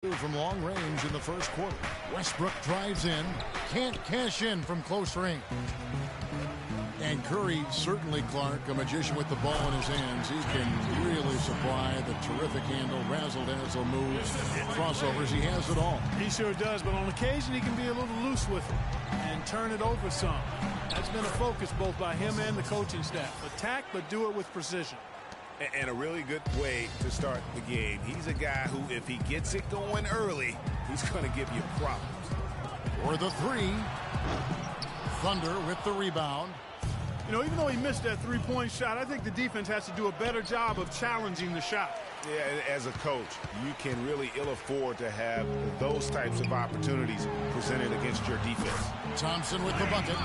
From long range in the first quarter. Westbrook drives in. Can't cash in from close range. And Curry, certainly, Clark, a magician with the ball in his hands. He can really supply the terrific handle, razzle-dazzle moves, crossovers. He has it all. He sure does, but on occasion he can be a little loose with it and turn it over some. That's been a focus both by him and the coaching staff. Attack, but do it with precision. And a really good way to start the game. He's a guy who, if he gets it going early, he's going to give you problems. For the three. Thunder with the rebound. You know, even though he missed that three-point shot, I think the defense has to do a better job of challenging the shot. Yeah, as a coach, you can really ill afford to have those types of opportunities presented against your defense. Thompson with the bucket.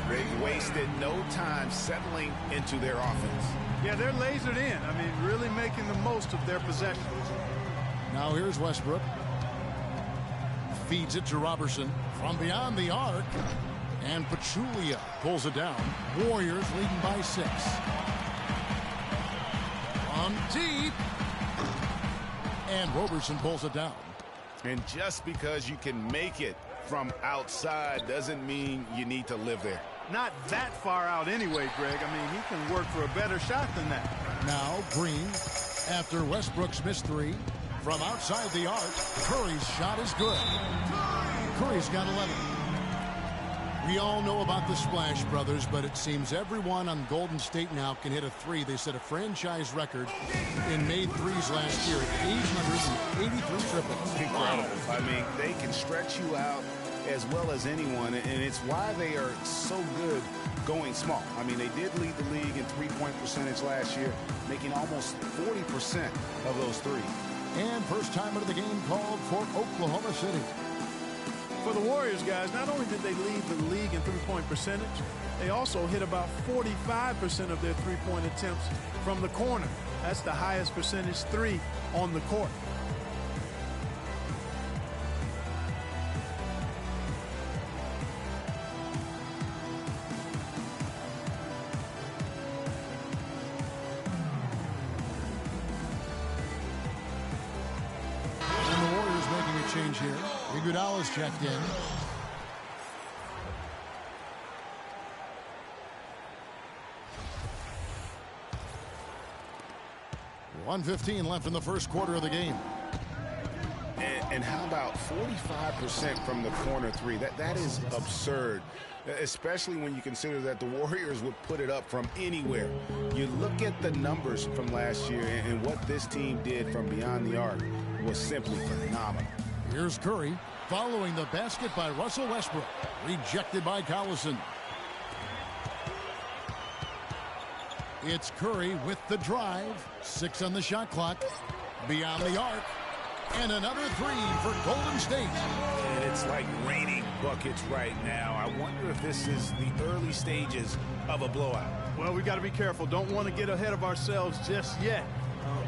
They wasted no time settling into their offense. Yeah, they're lasered in. I mean, really making the most of their possessions. Now here's Westbrook. Feeds it to Robertson from beyond the arc. And Pachulia pulls it down. Warriors leading by 6. On deep. And Robertson pulls it down. And just because you can make it from outside doesn't mean you need to live there. Not that far out anyway, Greg. I mean, he can work for a better shot than that. Now Green, after Westbrook's missed 3, from outside the arc, Curry's shot is good. Curry's got 11. We all know about the Splash Brothers, but it seems everyone on Golden State now can hit a 3. They set a franchise record in made threes last year at 883 triples. Incredible. I mean, they can stretch you out as well as anyone, and it's why they are so good going small. I mean, they did lead the league in three-point percentage last year, making almost 40% of those threes. And first time of the game called for Oklahoma City. For the Warriors, guys, not only did they lead the league in three-point percentage, they also hit about 45% of their three-point attempts from the corner. That's the highest percentage 3 on the court. Change here. Iguodala's checked in. .115 left in the first quarter of the game. And how about 45% from the corner 3? That is absurd, especially when you consider that the Warriors would put it up from anywhere. You look at the numbers from last year, and what this team did from beyond the arc was simply phenomenal. Here's Curry following the basket by Russell Westbrook. Rejected by Collison. It's Curry with the drive. 6 on the shot clock. Beyond the arc. And another 3 for Golden State. And it's like raining buckets right now. I wonder if this is the early stages of a blowout. Well, we got to be careful. Don't want to get ahead of ourselves just yet.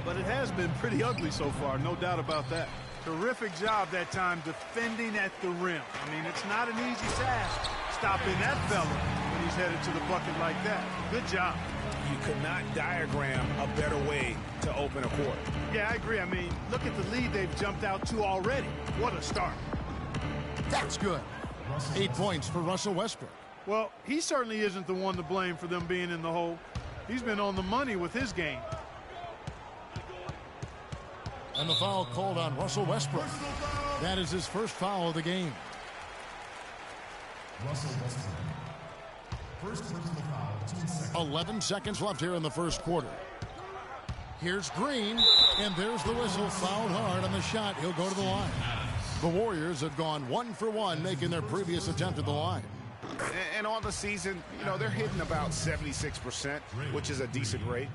But it has been pretty ugly so far, no doubt about that. Terrific job that time defending at the rim. I mean, it's not an easy task stopping that fella when he's headed to the bucket like that. Good job. You could not diagram a better way to open a quarter. Yeah, I agree. I mean, look at the lead they've jumped out to already. What a start. That's good. 8 points for Russell Westbrook. Well, he certainly isn't the one to blame for them being in the hole. He's been on the money with his game. And the foul called on Russell Westbrook. That is his first foul of the game. Russell Westbrook. First personal foul, 2 seconds. 11 seconds left here in the first quarter. Here's Green, and there's the whistle. Fouled hard on the shot. He'll go to the line. The Warriors have gone 1 for 1, making their previous attempt at the line. And on the season, you know, they're hitting about 76%, which is a decent rate.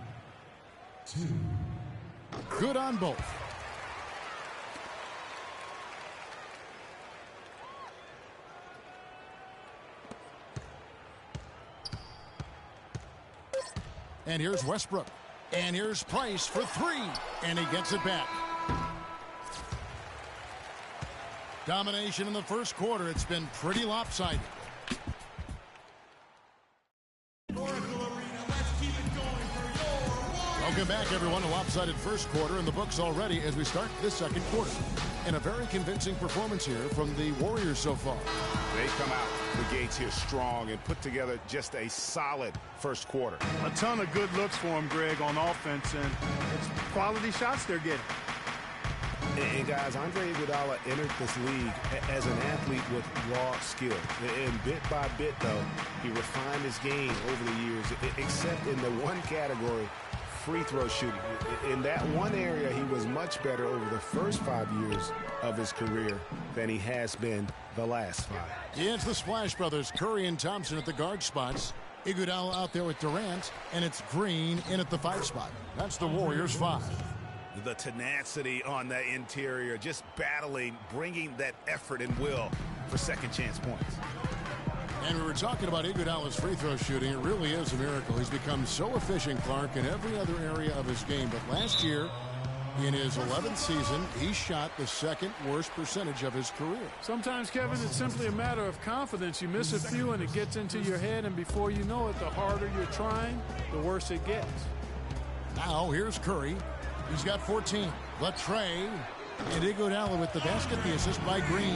2. Good on both. And here's Westbrook. And here's Price for 3. And he gets it back. Domination in the first quarter. It's been pretty lopsided. Welcome back, everyone. A lopsided first quarter in the books already as we start this second quarter. And a very convincing performance here from the Warriors so far. They come out the gates here strong and put together just a solid first quarter. A ton of good looks for him, Greg, on offense, and it's quality shots they're getting. And guys, Andre Iguodala entered this league as an athlete with raw skill. And bit by bit, though, he refined his game over the years, except in the one category, free throw shooting. In that one area, he was much better over the first 5 years of his career than he has been the last 5. Yeah, it's the Splash Brothers, Curry and Thompson at the guard spots. Iguodala out there with Durant, and it's Green in at the 5 spot. That's the Warriors' 5. The tenacity on that interior, just battling, bringing that effort and will for second chance points. And we were talking about Iguodala's free throw shooting. It really is a miracle. He's become so efficient, Clark, in every other area of his game. But last year, in his 11th season, he shot the second worst percentage of his career. Sometimes, Kevin, it's simply a matter of confidence. You miss a few and it gets into your head, and before you know it, the harder you're trying, the worse it gets. Now, here's Curry. He's got 14. But Trey and Iguodala with the basket, the assist by Green.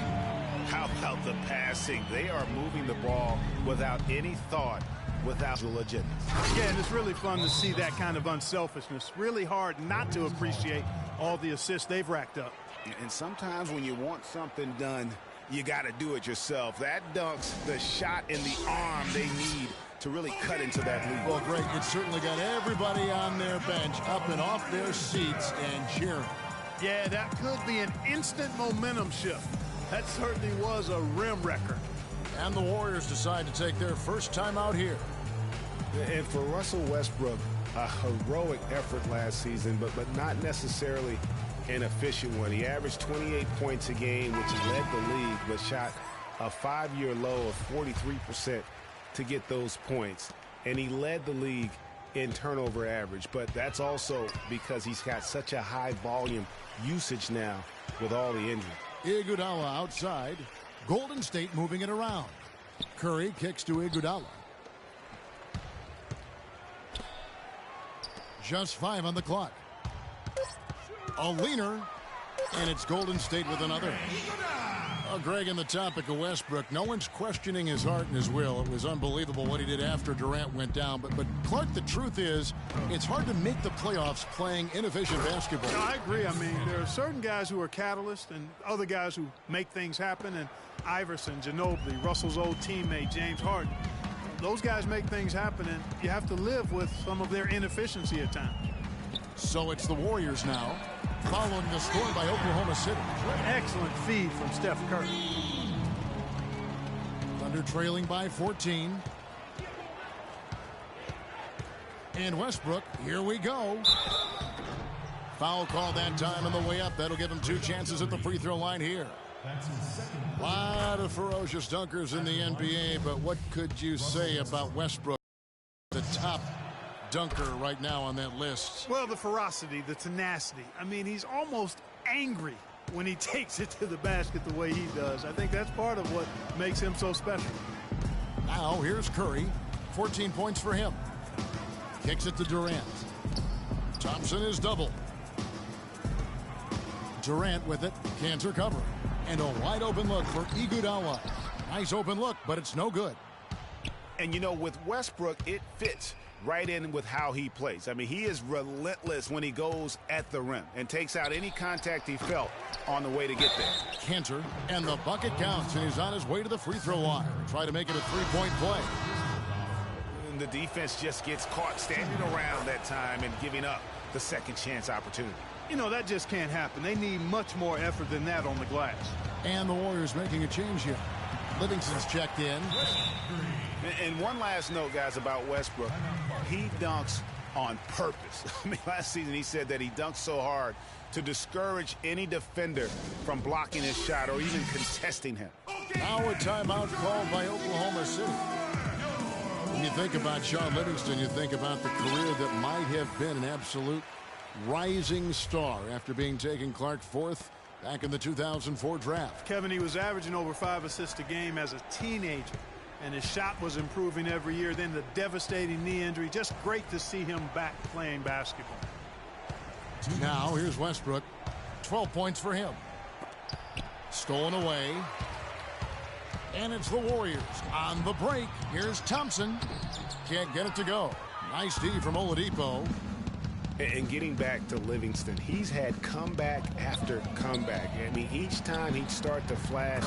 How about the passing? They are moving the ball without any thought, without the legitimacy. Yeah, and it's really fun to see that kind of unselfishness. Really hard not to appreciate all the assists they've racked up. And sometimes when you want something done, you got to do it yourself. That dunks the shot in the arm they need to really cut into that lead. Well, Greg, it certainly got everybody on their bench up and off their seats and cheering. Yeah, that could be an instant momentum shift. That certainly was a rim wrecker. And the Warriors decide to take their first time out here. And for Russell Westbrook, a heroic effort last season, but not necessarily an efficient one. He averaged 28 points a game, which led the league, but shot a 5-year low of 43% to get those points. And he led the league in turnover average, but that's also because he's got such a high volume usage now with all the injury. Iguodala outside. Golden State moving it around. Curry kicks to Iguodala. Just 5 on the clock. A leaner, and it's Golden State with another. Greg, on the topic of Westbrook, no one's questioning his heart and his will. It was unbelievable what he did after Durant went down. But Clark, the truth is, it's hard to make the playoffs playing inefficient basketball. No, I agree. I mean, there are certain guys who are catalysts and other guys who make things happen. And Iverson, Ginobili, Russell's old teammate, James Harden. Those guys make things happen, and you have to live with some of their inefficiency at times. So it's the Warriors now, following the score by Oklahoma City. Excellent feed from Steph Curry. Thunder trailing by 14. And Westbrook, here we go. Foul call that time on the way up. That'll give him 2 chances at the free throw line here. A lot of ferocious dunkers in the NBA, but what could you say about Westbrook, the top dunker right now on that list? Well, the ferocity, the tenacity. I mean, he's almost angry when he takes it to the basket the way he does. I think that's part of what makes him so special. Now, here's Curry. 14 points for him. Kicks it to Durant. Thompson is double. Durant with it. Can't recover. And a wide open look for Iguodala. Nice open look, but it's no good. And, you know, with Westbrook, it fits right in with how he plays. I mean, he is relentless when he goes at the rim and takes out any contact he felt on the way to get there. Kanter, and the bucket counts, and he's on his way to the free throw line. Try to make it a 3-point play. And the defense just gets caught standing around that time and giving up the second chance opportunity. You know, that just can't happen. They need much more effort than that on the glass. And the Warriors making a change here. Livingston's checked in. And one last note, guys, about Westbrook. He dunks on purpose. I mean, last season he said that he dunks so hard to discourage any defender from blocking his shot or even contesting him. Now a timeout called by Oklahoma City. When you think about Shaun Livingston, you think about the career that might have been an absolute rising star after being taken, Clark, 4th back in the 2004 draft. Kevin, he was averaging over 5 assists a game as a teenager, and his shot was improving every year. Then the devastating knee injury. Just great to see him back playing basketball. Now here's Westbrook. 12 points for him. Stolen away. And it's the Warriors on the break. Here's Thompson. Can't get it to go. Nice D from Oladipo. And getting back to Livingston, he's had comeback after comeback. I mean, each time he'd start to flash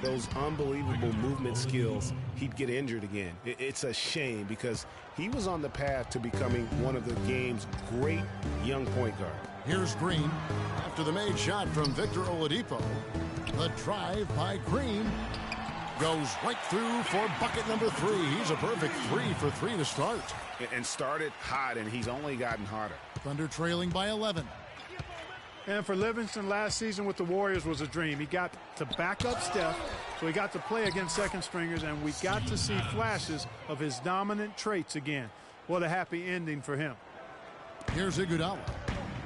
those unbelievable movement skills, he'd get injured again. It's a shame because he was on the path to becoming one of the game's great young point guard. Here's Green after the made shot from Victor Oladipo. The drive by Green goes right through for bucket number 3. He's a perfect 3 for 3 to start. And started hot, and he's only gotten hotter. Thunder trailing by 11. And for Livingston, last season with the Warriors was a dream. He got to back up Steph, so he got to play against second stringers, and we got to see flashes of his dominant traits again. What a happy ending for him. Here's Iguodala.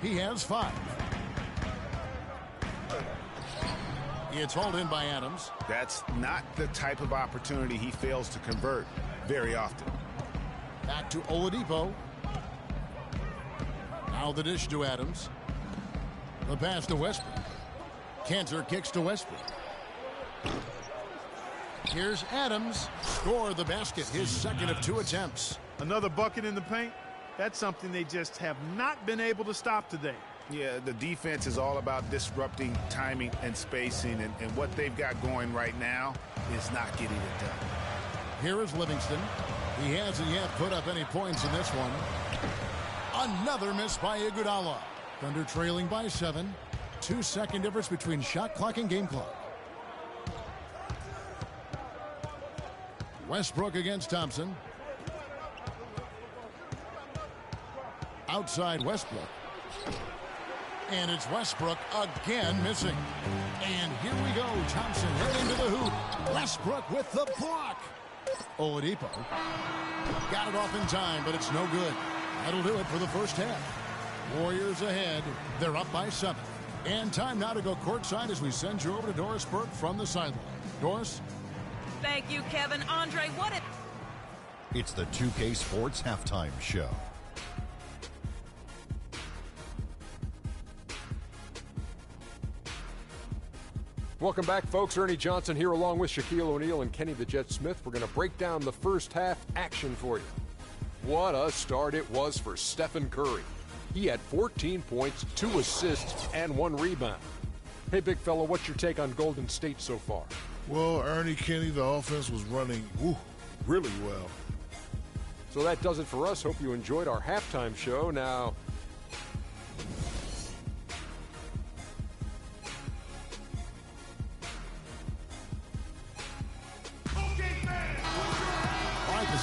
He has 5. It's hauled in by Adams. That's not the type of opportunity he fails to convert very often. Back to Oladipo. Now the dish to Adams. The pass to Westbrook. Cantor kicks to Westbrook. Here's Adams. Score the basket. His second of 2 attempts. Another bucket in the paint. That's something they just have not been able to stop today. Yeah, the defense is all about disrupting timing and spacing, and what they've got going right now is not getting it done. Here is Livingston. He hasn't yet put up any points in this one. Another miss by Iguodala. Thunder trailing by 7. 2-second difference between shot clock and game clock. Westbrook against Thompson. Outside Westbrook. And it's Westbrook again missing. And here we go. Thompson heading to the hoop. Westbrook with the block. Oladipo got it off in time, but it's no good. That'll do it for the first half. Warriors ahead. They're up by 7. And time now to go courtside as we send you over to Doris Burke from the sideline. Doris? Thank you, Kevin. Andre, what if... It's the 2K Sports Halftime Show. Welcome back, folks. Ernie Johnson here along with Shaquille O'Neal and Kenny the Jet Smith. We're going to break down the first half action for you. What a start it was for Stephen Curry. He had 14 points, 2 assists, and 1 rebound. Hey, big fella, what's your take on Golden State so far? Well, Ernie, Kenny, the offense was running really well. So that does it for us. Hope you enjoyed our halftime show. Now,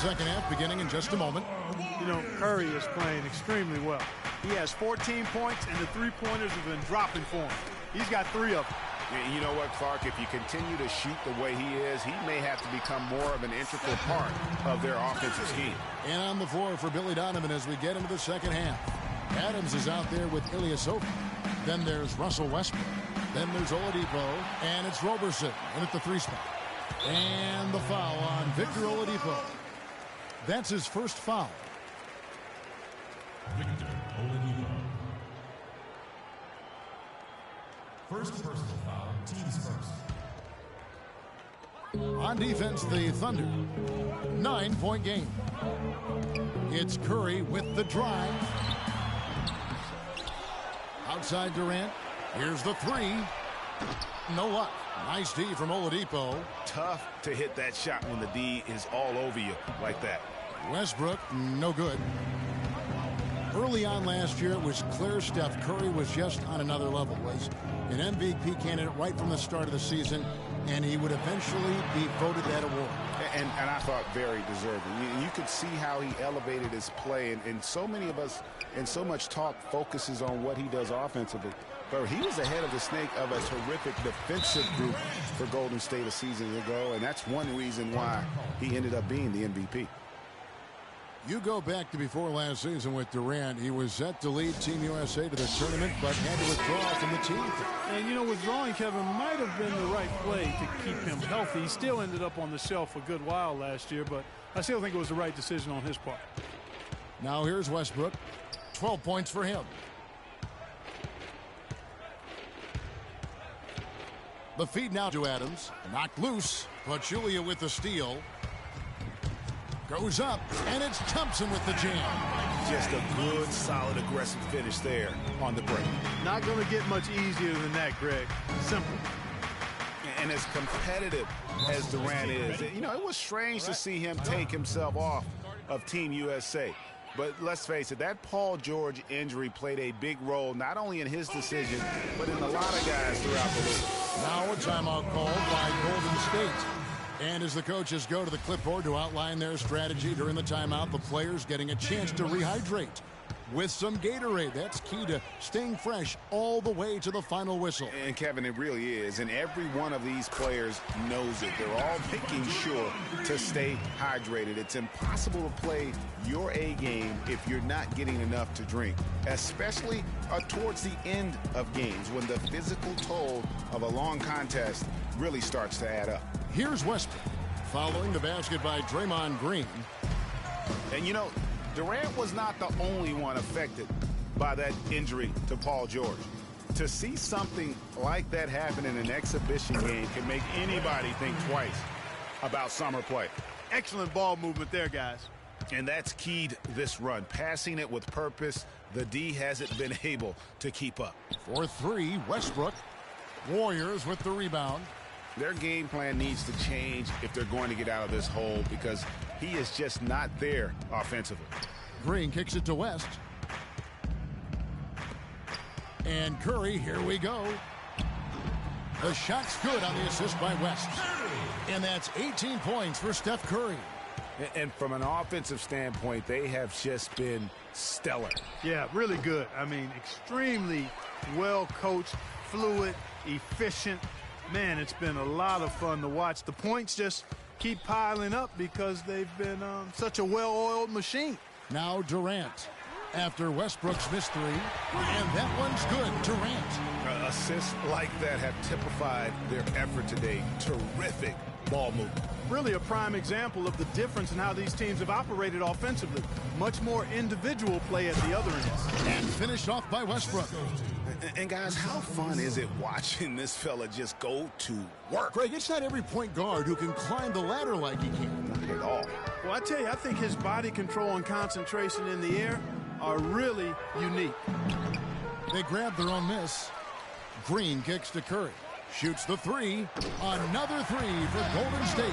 Second half beginning in just a moment. You know, Curry is playing extremely well. He has 14 points, and the three-pointers have been dropping for him. He's got 3 of them. You know what, Clark? If you continue to shoot the way he is, he may have to become more of an integral part of their offensive scheme. And on the floor for Billy Donovan as we get into the second half. Adams is out there with Ilyasova. Then there's Russell Westbrook. Then there's Oladipo. And it's Roberson in at the 3 spot. And the foul on Victor Oladipo. That's his first foul. Victor Oladipo. First personal foul, team's first. On defense, the Thunder. 9-point game. It's Curry with the drive. Outside Durant. Here's the 3. No luck. Nice D from Oladipo. Tough to hit that shot when the D is all over you like that. Westbrook, no good. Early on last year, it was clear Steph Curry was just on another level. Was an MVP candidate right from the start of the season, and he would eventually be voted that award. And I thought very deserving. You could see how he elevated his play, and so many of us, and so much talk focuses on what he does offensively. But he was ahead of the snake of a terrific defensive group for Golden State a season ago, and that's one reason why he ended up being the MVP. You go back to before last season with Durant. He was set to lead Team USA to the tournament, but had to withdraw from the team. And, you know, withdrawing Kevin might have been the right play to keep him healthy. He still ended up on the shelf a good while last year, but I still think it was the right decision on his part. Now here's Westbrook. 12 points for him. The feed now to Adams. Knocked loose. Pachulia with the steal. Goes up, and it's Thompson with the jam. Just a good, solid, aggressive finish there on the break. Not going to get much easier than that, Greg. Simple. And as competitive as Durant is, you know, it was strange to see him take himself off of Team USA. But let's face it, that Paul George injury played a big role, not only in his decision, but in a lot of guys throughout the league. Now a timeout called by Golden State. And as the coaches go to the clipboard to outline their strategy during the timeout, the players getting a chance to rehydrate with some Gatorade. That's key to staying fresh all the way to the final whistle. And Kevin, it really is. And every one of these players knows it. They're all making sure to stay hydrated. It's impossible to play your A game if you're not getting enough to drink, especially towards the end of games when the physical toll of a long contest really starts to add up. Here's Westbrook following the basket by Draymond Green. And you know, Durant was not the only one affected by that injury to Paul George. To see something like that happen in an exhibition game can make anybody think twice about summer play. Excellent ball movement there, guys. And that's keyed this run. Passing it with purpose, the D hasn't been able to keep up. For three, Westbrook. Warriors with the rebound. Their game plan needs to change if they're going to get out of this hole because he is just not there offensively. Green kicks it to West. And Curry, here we go. The shot's good on the assist by West. And that's 18 points for Steph Curry. And from an offensive standpoint, they have just been stellar. Yeah, really good. I mean, extremely well coached, fluid, efficient. Man, it's been a lot of fun to watch. The points just keep piling up because they've been such a well-oiled machine. Now Durant after Westbrook's missed three, and that one's good. Durant. Assists like that have typified their effort today. Terrific ball movement. Really a prime example of the difference in how these teams have operated offensively. Much more individual play at the other end. And finished off by Westbrook. And guys, how fun is it watching this fella just go to work? Greg, it's not every point guard who can climb the ladder like he can. Not at all. Well, I tell you, I think his body control and concentration in the air are really unique. They grab their own miss. Green kicks to Curry. Shoots the three. Another three for Golden State.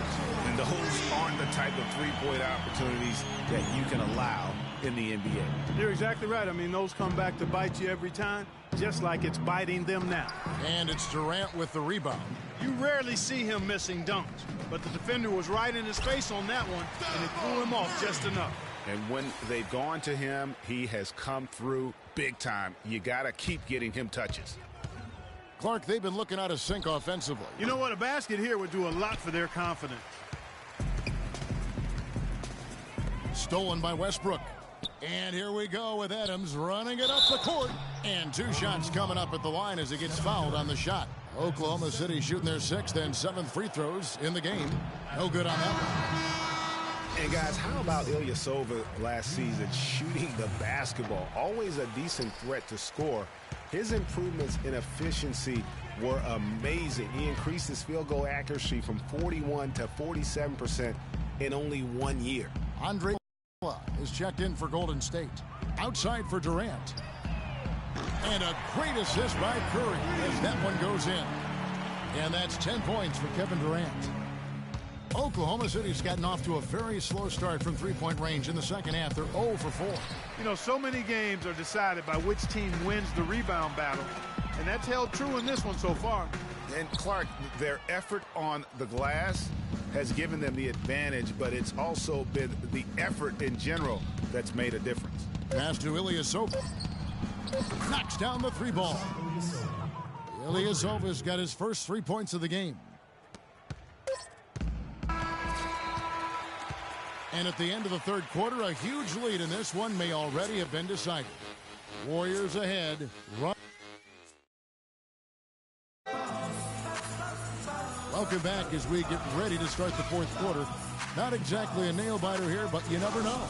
And those aren't the type of three-point opportunities that you can allow in the NBA. You're exactly right. I mean, those come back to bite you every time, just like it's biting them now. And it's Durant with the rebound. You rarely see him missing dunks, but the defender was right in his face on that one, and it threw him off just enough. And when they've gone to him, he has come through big time. You got to keep getting him touches. Clark, they've been looking out of sync offensively. You know what? A basket here would do a lot for their confidence. Stolen by Westbrook. And here we go with Adams running it up the court. And two shots coming up at the line as he gets fouled on the shot. Oklahoma City shooting their sixth and seventh free throws in the game. No good on that one. And guys, how about Ilyasova last season shooting the basketball? Always a decent threat to score. His improvements in efficiency were amazing. He increased his field goal accuracy from 41 to 47% in only 1 year. Andre is checked in for Golden State. Outside for Durant. And a great assist by Curry as that one goes in. And that's 10 points for Kevin Durant. Oklahoma City's gotten off to a very slow start from three-point range in the second half. They're 0 for 4. You know, so many games are decided by which team wins the rebound battle, and that's held true in this one so far. And Clark, their effort on the glass has given them the advantage, but it's also been the effort in general that's made a difference. Pass to Ilyasova. Knocks down the three ball. Ilyasova's got his first 3 points of the game. And at the end of the third quarter, a huge lead in this one may already have been decided. Warriors ahead. Welcome back as we get ready to start the fourth quarter. Not exactly a nail-biter here, but you never know.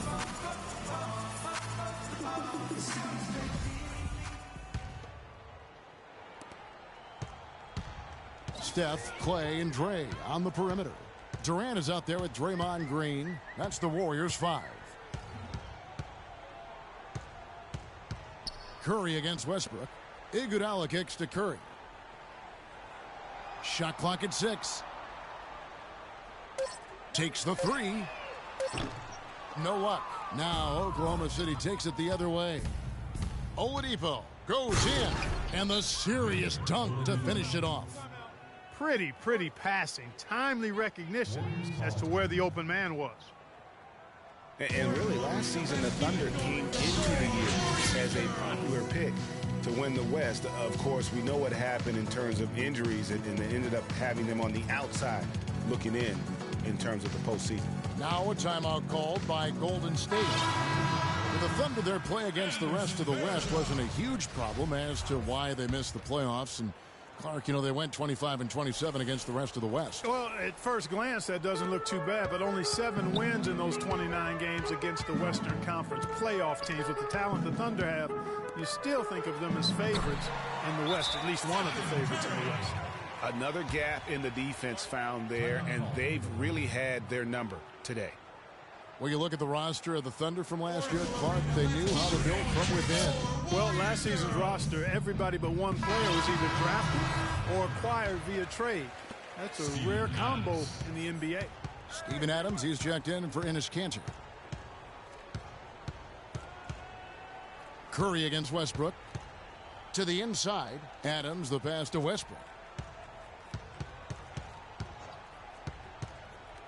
Steph, Clay, and Dre on the perimeter. Durant is out there with Draymond Green. That's the Warriors' 5. Curry against Westbrook. Iguodala kicks to Curry. Shot clock at 6. Takes the 3. No luck. Now Oklahoma City takes it the other way. Oladipo goes in, and the serious dunk to finish it off. Pretty passing. Timely recognition as to where the open man was. And really, last season, the Thunder came into the year as a popular pick to win the West. Of course, we know what happened in terms of injuries, and they ended up having them on the outside looking in terms of the postseason. Now a timeout called by Golden State. For the Thunder, their play against the rest of the West wasn't a huge problem as to why they missed the playoffs. And Clark, you know, they went 25-27 against the rest of the West. Well, at first glance, that doesn't look too bad, but only 7 wins in those 29 games against the Western Conference playoff teams. With the talent the Thunder have, you still think of them as favorites in the West, at least one of the favorites in the West. Another gap in the defense found there, and they've really had their number today. Well, you look at the roster of the Thunder from last year, Clark, they knew how to build from within. Well, last season's roster, everybody but one player was either drafted or acquired via trade. That's a rare combo in the NBA. Steven Adams, he's checked in for Enes Kanter. Curry against Westbrook. To the inside. Adams, the pass to Westbrook.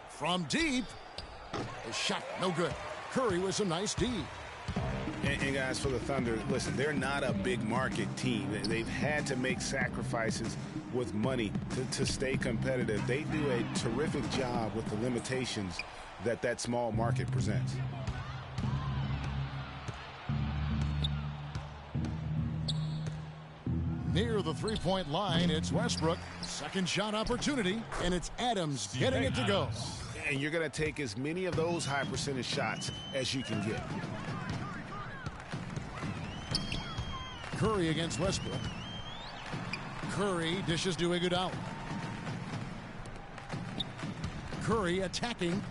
From deep. A shot, no good. Curry was a nice D. And guys, for the Thunder, listen, they're not a big market team. They've had to make sacrifices with money to stay competitive. They do a terrific job with the limitations that small market presents. Near the three-point line, it's Westbrook. Second shot opportunity, and it's Adams getting it to go. And you're going to take as many of those high percentage shots as you can get. Curry against Westbrook. Curry dishes to Iguodala. Curry attacking.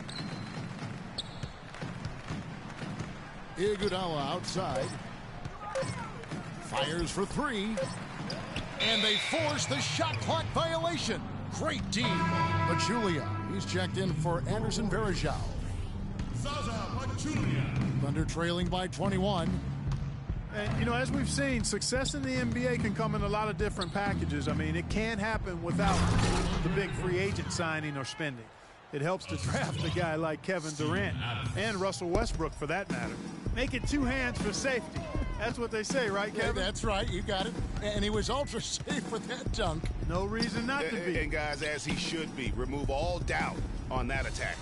Iguodala outside. Fires for 3. And they force the shot clock violation. Great D. Pachulia. He's checked in for Anderson Varejao. Thunder trailing by 21. And, you know, as we've seen, success in the NBA can come in a lot of different packages. I mean, it can't happen without the big free agent signing or spending. It helps to draft a guy like Kevin Durant and Russell Westbrook, for that matter. Make it 2 hands for safety. That's what they say, right, Kevin? Yeah, that's right. You got it. And he was ultra safe with that dunk. No reason not to be. And guys, as he should be, remove all doubt on that attack.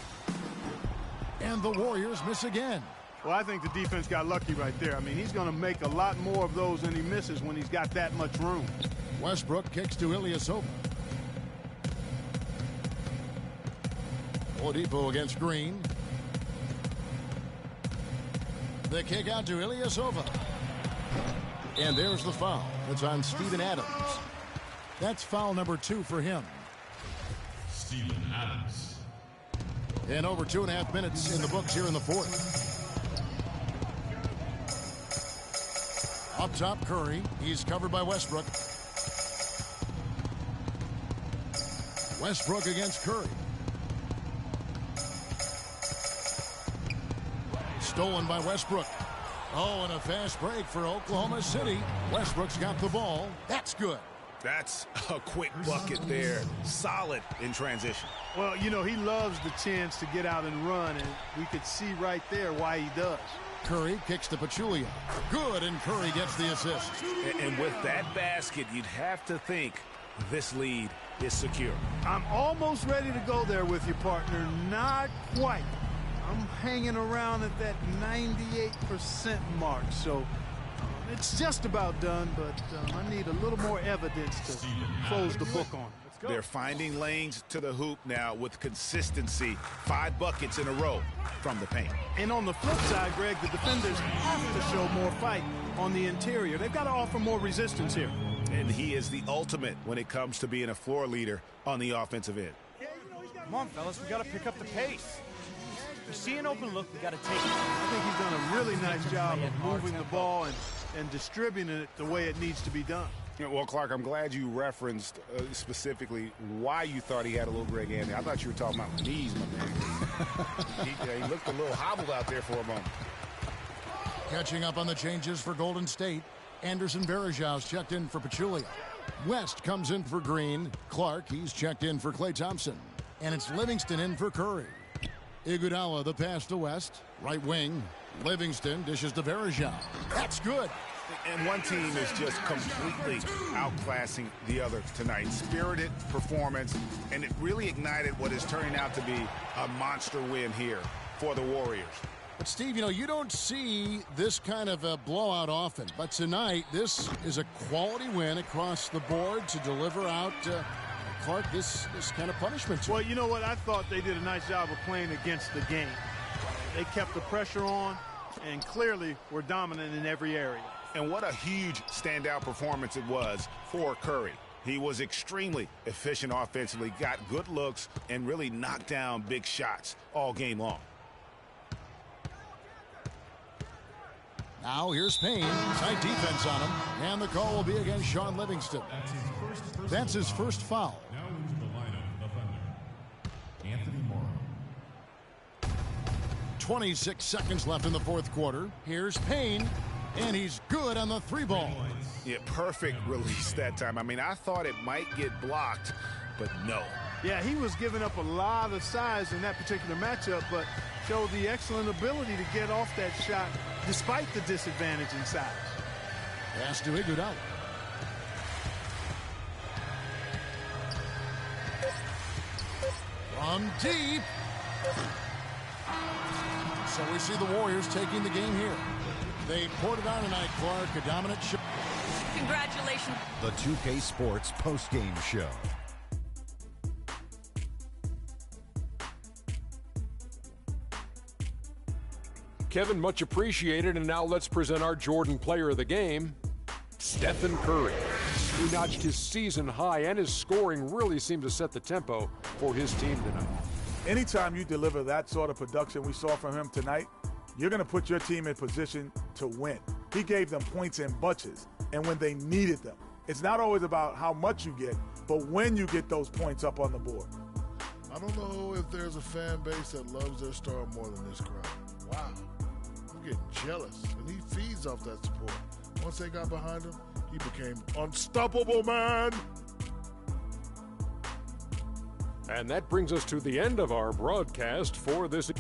And the Warriors miss again. Well, I think the defense got lucky right there. I mean, he's going to make a lot more of those than he misses when he's got that much room. Westbrook kicks to Ilyasova. Oladipo against Green. The kick out to Ilyasova. And there's the foul. It's on Steven Adams. That's foul number 2 for him. Steven Adams. And over 2.5 minutes in the books here in the fourth. Up top, Curry. He's covered by Westbrook. Westbrook against Curry. Stolen by Westbrook. Oh, and a fast break for Oklahoma City. Westbrook's got the ball. That's good. That's a quick bucket there. Solid in transition. Well, you know, he loves the chance to get out and run, and we could see right there why he does. Curry kicks to Pachulia. Good, and Curry gets the assist. And with that basket, you'd have to think this lead is secure. I'm almost ready to go there with you, partner. Not quite. I'm hanging around at that 98% mark, so it's just about done, but I need a little more evidence to close the book on. They're finding lanes to the hoop now with consistency. 5 buckets in a row from the paint. And on the flip side, Greg, the defenders have to show more fight on the interior. They've got to offer more resistance here. And he is the ultimate when it comes to being a floor leader on the offensive end. Come on, fellas, we got to pick up the pace. We see an open look, we got to take it. I think he's done a really nice job of moving the ball and distributing it the way it needs to be done. Well, Clark, I'm glad you referenced specifically why you thought he had a little Greg Anthony. I thought you were talking about my knees, my man. he looked a little hobbled out there for a moment. Catching up on the changes for Golden State. Anderson Varejau's checked in for Pachulia. West comes in for Green. Clark, he's checked in for Klay Thompson. And it's Livingston in for Curry. Iguodala the pass to West. Right wing. Livingston dishes to Varejao. That's good. And one team is just completely outclassing the other tonight. Spirited performance, and it really ignited what is turning out to be a monster win here for the Warriors. But, Steve, you know, you don't see this kind of a blowout often. But tonight, this is a quality win across the board to deliver out, Clark, this kind of punishment. Well, you know what? I thought they did a nice job of playing against the game. They kept the pressure on and clearly were dominant in every area. And what a huge standout performance it was for Curry. He was extremely efficient offensively, got good looks, and really knocked down big shots all game long. Now here's Payne. Tight defense on him. And the call will be against Sean Livingston. That's his first foul. Now into the lineup, offender, Anthony Morrow. 26 seconds left in the fourth quarter. Here's Payne. And he's good on the three ball. Yeah, perfect release that time. I mean, I thought it might get blocked, but no. Yeah, he was giving up a lot of size in that particular matchup, but showed the excellent ability to get off that shot despite the disadvantage in size. Pass to Iguodala. From deep. So we see the Warriors taking the game here. They poured it on tonight, Clark. A dominant show. Congratulations. The 2K Sports postgame show. Kevin, much appreciated. And now let's present our Jordan player of the game, Stephen Curry. He notched his season high, and his scoring really seemed to set the tempo for his team tonight. Anytime you deliver that sort of production we saw from him tonight, you're going to put your team in position to win. He gave them points in bunches, and when they needed them. It's not always about how much you get, but when you get those points up on the board. I don't know if there's a fan base that loves their star more than this crowd. Wow. I'm getting jealous, and he feeds off that support. Once they got behind him, he became unstoppable, man. And that brings us to the end of our broadcast for this.